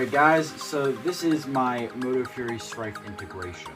Alright guys, so this is my Motofury Stryfe integration.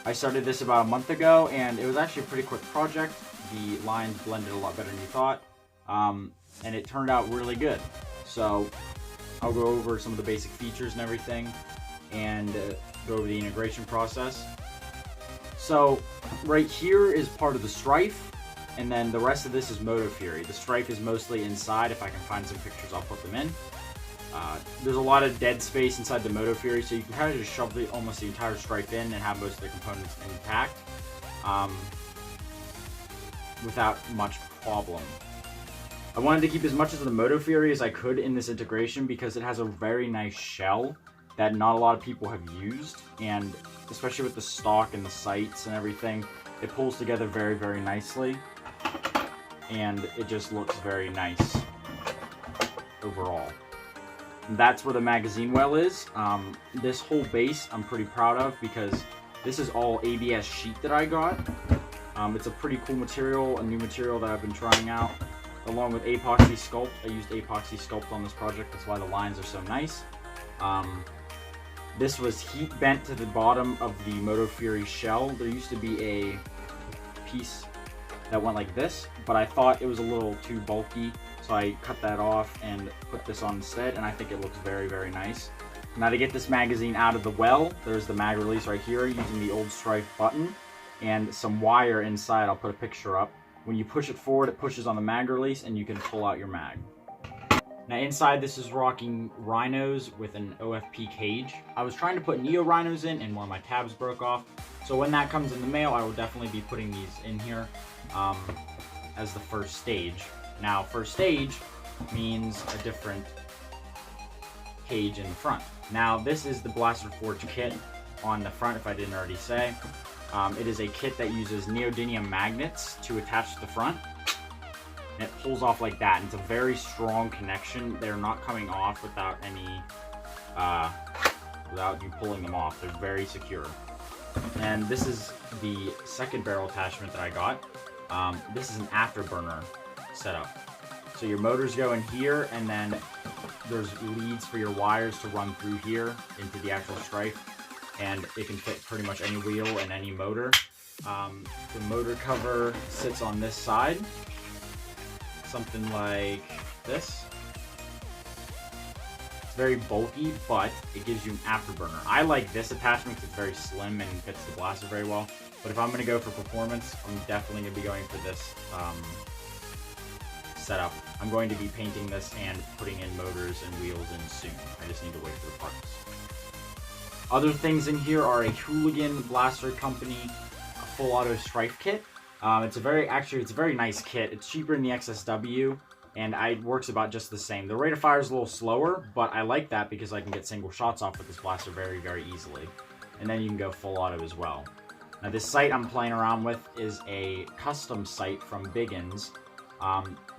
I started this about a month ago, and it was actually a pretty quick project. The lines blended a lot better than you thought, and it turned out really good. So I'll go over some of the basic features and everything, and go over the integration process. So right here is part of the Stryfe, and then the rest of this is Motofury. The Stryfe is mostly inside. If I can find some pictures, I'll put them in. There's a lot of dead space inside the Motofury, so you can kind of just shove almost the entire Stryfe in and have most of the components intact without much problem. I wanted to keep as much of the Motofury as I could in this integration because it has a very nice shell that not a lot of people have used, and especially with the stock and the sights and everything, it pulls together very, very nicely, and it just looks very nice overall. That's where the magazine well is. This whole base I'm pretty proud of because this is all ABS sheet that I got. It's a pretty cool material, a new material that I've been trying out, along with epoxy sculpt. I used epoxy sculpt on this project, that's why the lines are so nice. This was heat bent to the bottom of the Motofury shell. There used to be a piece that went like this, but I thought it was a little too bulky, so I cut that off and put this on instead, and I think it looks very, very nice. Now to get this magazine out of the well, there's the mag release right here using the old Stryfe button and some wire inside. I'll put a picture up. When you push it forward, it pushes on the mag release and you can pull out your mag. Now inside this is rocking rhinos with an OFP cage. I was trying to put Neo rhinos in and one of my tabs broke off. So when that comes in the mail, I will definitely be putting these in here as the first stage. Now, first stage means a different cage in the front. Now, this is the Blasterforge kit on the front, if I didn't already say. It is a kit that uses neodymium magnets to attach to the front. And it pulls off like that, and it's a very strong connection. They're not coming off without any, without you pulling them off. They're very secure. And this is the second barrel attachment that I got. This is an Afterburner setup. So your motors go in here, and then there's leads for your wires to run through here into the actual Stryfe, and it can fit pretty much any wheel and any motor. The motor cover sits on this side, something like this. It's very bulky, but it gives you an Afterburner. I like this attachment because it's very slim and fits the blaster very well, but if I'm going to go for performance, I'm definitely going to be going for this setup. I'm going to be painting this and putting in motors and wheels in soon. I just need to wait for the parts. Other things in here are a Hooligan Blaster Company full auto Stryfe kit. It's a very nice kit. It's cheaper than the XSW, and it works about just the same. The rate of fire is a little slower, but I like that because I can get single shots off with this blaster very, very easily. And then you can go full auto as well. Now this sight I'm playing around with is a custom sight from Biggsnz.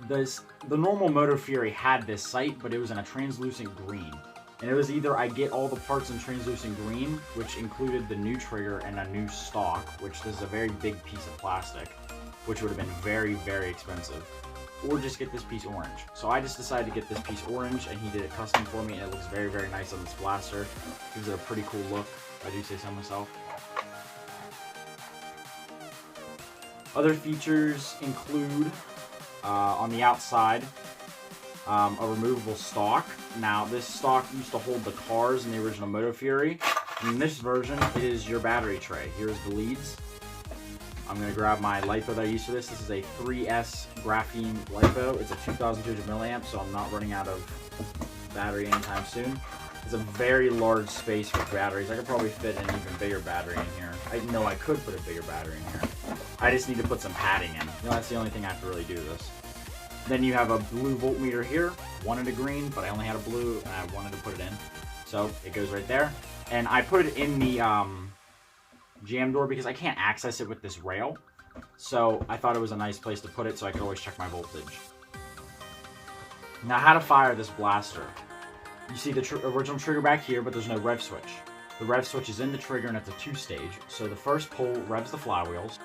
The normal Motofury had this sight, but it was in a translucent green. And it was either I get all the parts in translucent green, which included the new trigger and a new stock, which is a very big piece of plastic, which would have been very, very expensive, or just get this piece orange. So I just decided to get this piece orange, and he did it custom for me, and it looks very, very nice on this blaster. Gives it a pretty cool look, if I do say so myself. Other features include, on the outside, a removable stock. Now, this stock used to hold the cars in the original Motofury. In this version, it is your battery tray. Here's the leads. I'm going to grab my LiPo that I use for this. This is a 3S graphene LiPo. It's a 2200 milliamp, so I'm not running out of battery anytime soon. It's a very large space for batteries. I could probably fit an even bigger battery in here. I know I could put a bigger battery in here. I just need to put some padding in. You know, that's the only thing I have to really do to this. Then you have a blue voltmeter here. Wanted a green, but I only had a blue, and I wanted to put it in. So it goes right there. And I put it in the jam door because I can't access it with this rail. So I thought it was a nice place to put it so I could always check my voltage. Now, how to fire this blaster. You see the original trigger back here, but there's no rev switch. The rev switch is in the trigger, and it's a 2-stage. So the first pull revs the flywheels.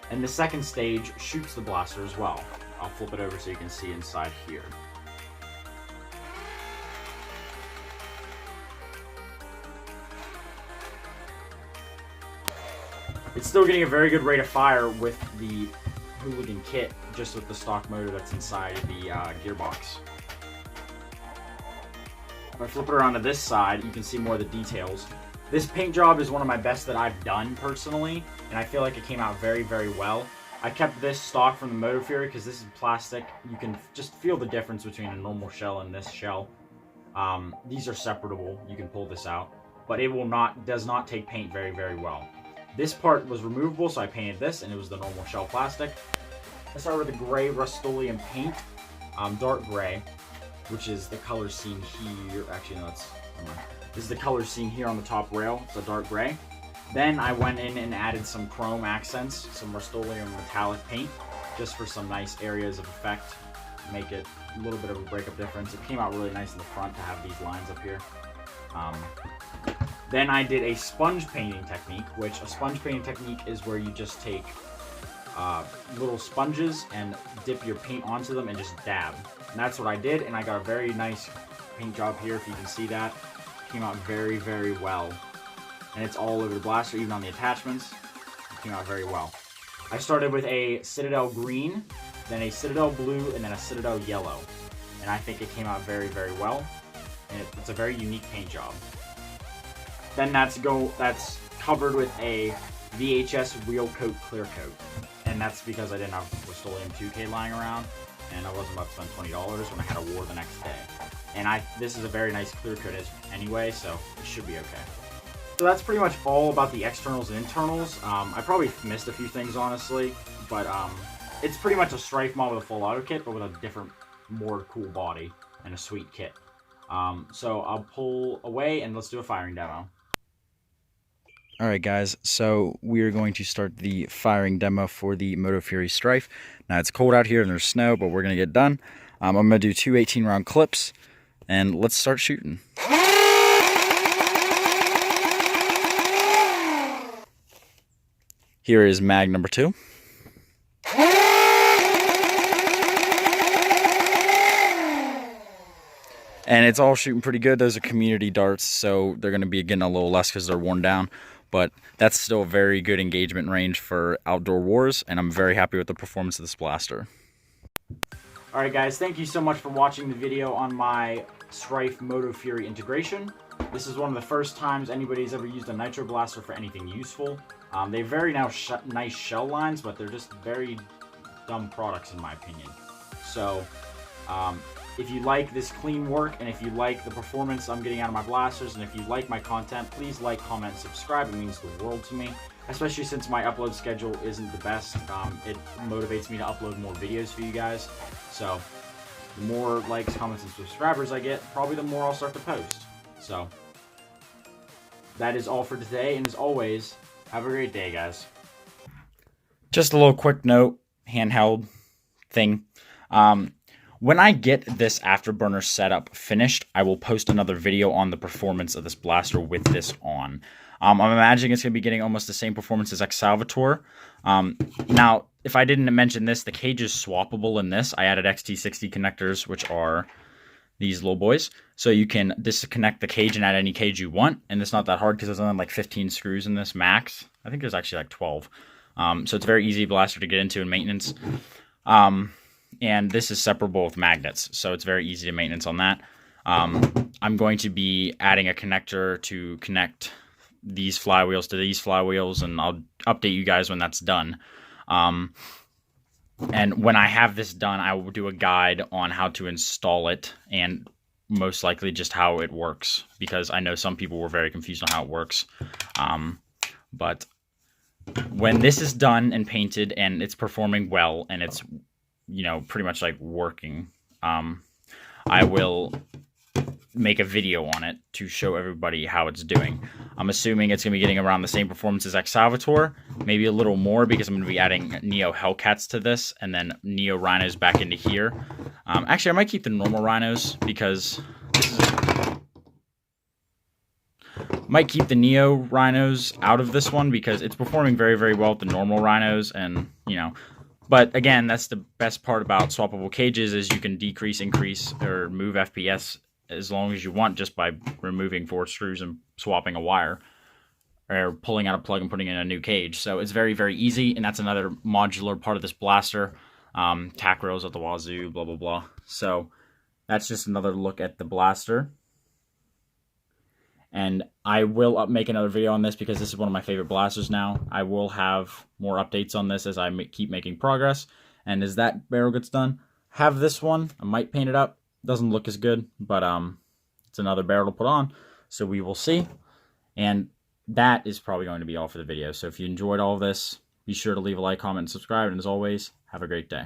And the second stage shoots the blaster as well. I'll flip it over so you can see inside here. It's still getting a very good rate of fire with the Hooligan kit, just with the stock motor that's inside the gearbox. If I flip it around to this side, you can see more of the details. This paint job is one of my best that I've done personally, and I feel like it came out very, very well. I kept this stock from the Motofury because this is plastic. You can just feel the difference between a normal shell and this shell. These are separable. You can pull this out, but it does not take paint very, very well. This part was removable, so I painted this, and it was the normal shell plastic. I started with a gray Rust-Oleum paint, dark gray, which is the color seen here. Actually, no, this is the color seen here on the top rail. It's a dark gray. Then I went in and added some chrome accents, some Rust-Oleum metallic paint, just for some nice areas of effect, make it a little bit of a breakup difference. It came out really nice in the front to have these lines up here. Then I did a sponge painting technique, which a sponge painting technique is where you just take little sponges and dip your paint onto them and just dab. And that's what I did, and I got a very nice paint job here, if you can see that. Came out very, very well. And it's all over the blaster, even on the attachments. It came out very well. I started with a Citadel green, then a Citadel blue, and then a Citadel yellow. And I think it came out very, very well. And it's a very unique paint job. Then that's covered with a VHS wheel coat clear coat. And that's because I didn't have Rust-Oleum 2K lying around, and I wasn't about to spend $20 when I had a war the next day. And this is a very nice clear coat anyway, so it should be okay. So that's pretty much all about the externals and internals. I probably missed a few things, honestly, but it's pretty much a Stryfe mod with a full auto kit, but with a different, more cool body and a sweet kit. So I'll pull away and let's do a firing demo. Alright guys, so we are going to start the firing demo for the Motofury Stryfe. Now it's cold out here and there's snow, but we're going to get done. I'm going to do two 18-round clips, and let's start shooting. Here is mag number 2. And it's all shooting pretty good. Those are community darts, so they're going to be getting a little less because they're worn down. But that's still a very good engagement range for outdoor wars, and I'm very happy with the performance of this blaster. Alright guys, thank you so much for watching the video on my Stryfe Motofury integration. This is one of the first times anybody's ever used a nitro blaster for anything useful. They have very nice shell lines, but they're just very dumb products in my opinion. So, if you like this clean work, and if you like the performance I'm getting out of my blasters, and if you like my content, please like, comment, and subscribe. It means the world to me, especially since my upload schedule isn't the best. It motivates me to upload more videos for you guys. So, the more likes, comments, and subscribers I get, probably the more I'll start to post. So, that is all for today, and as always, have a great day, guys. Just a little quick note, handheld thing. When I get this Afterburner setup finished, I will post another video on the performance of this blaster with this on. I'm imagining it's going to be getting almost the same performance as Salvatore. Now, if I didn't mention this, the cage is swappable in this. I added XT60 connectors, which are these little boys. So you can disconnect the cage and add any cage you want. And it's not that hard because there's only like 15 screws in this max. I think there's actually like 12. So it's a very easy blaster to get into in maintenance. And this is separable with magnets, so it's very easy to maintenance on that. I'm going to be adding a connector to connect these flywheels to these flywheels, and I'll update you guys when that's done. And when I have this done, I will do a guide on how to install it, and most likely just how it works, because I know some people were very confused on how it works. But when this is done and painted and it's performing well and it's, you know, pretty much like working, I will make a video on it to show everybody how it's doing. I'm assuming it's going to be getting around the same performance as Excavator, maybe a little more, because I'm going to be adding Neo Hellcats to this and then Neo Rhinos back into here. Actually, I might keep the normal Rhinos because might keep the Neo Rhinos out of this one because it's performing very, very well with the normal Rhinos, and, you know, but again, that's the best part about swappable cages is you can decrease, increase, or move FPS as long as you want just by removing 4 screws and swapping a wire, or pulling out a plug and putting in a new cage. So it's very, very easy, and that's another modular part of this blaster. Tack rails at the wazoo, blah, blah, blah. So that's just another look at the blaster. And I will make another video on this because this is one of my favorite blasters now. I will have more updates on this as I keep making progress. And as that barrel gets done, have this one. I might paint it up. Doesn't look as good, but it's another barrel to put on. So we will see. And that is probably going to be all for the video. So if you enjoyed all of this, be sure to leave a like, comment, and subscribe. And as always, have a great day.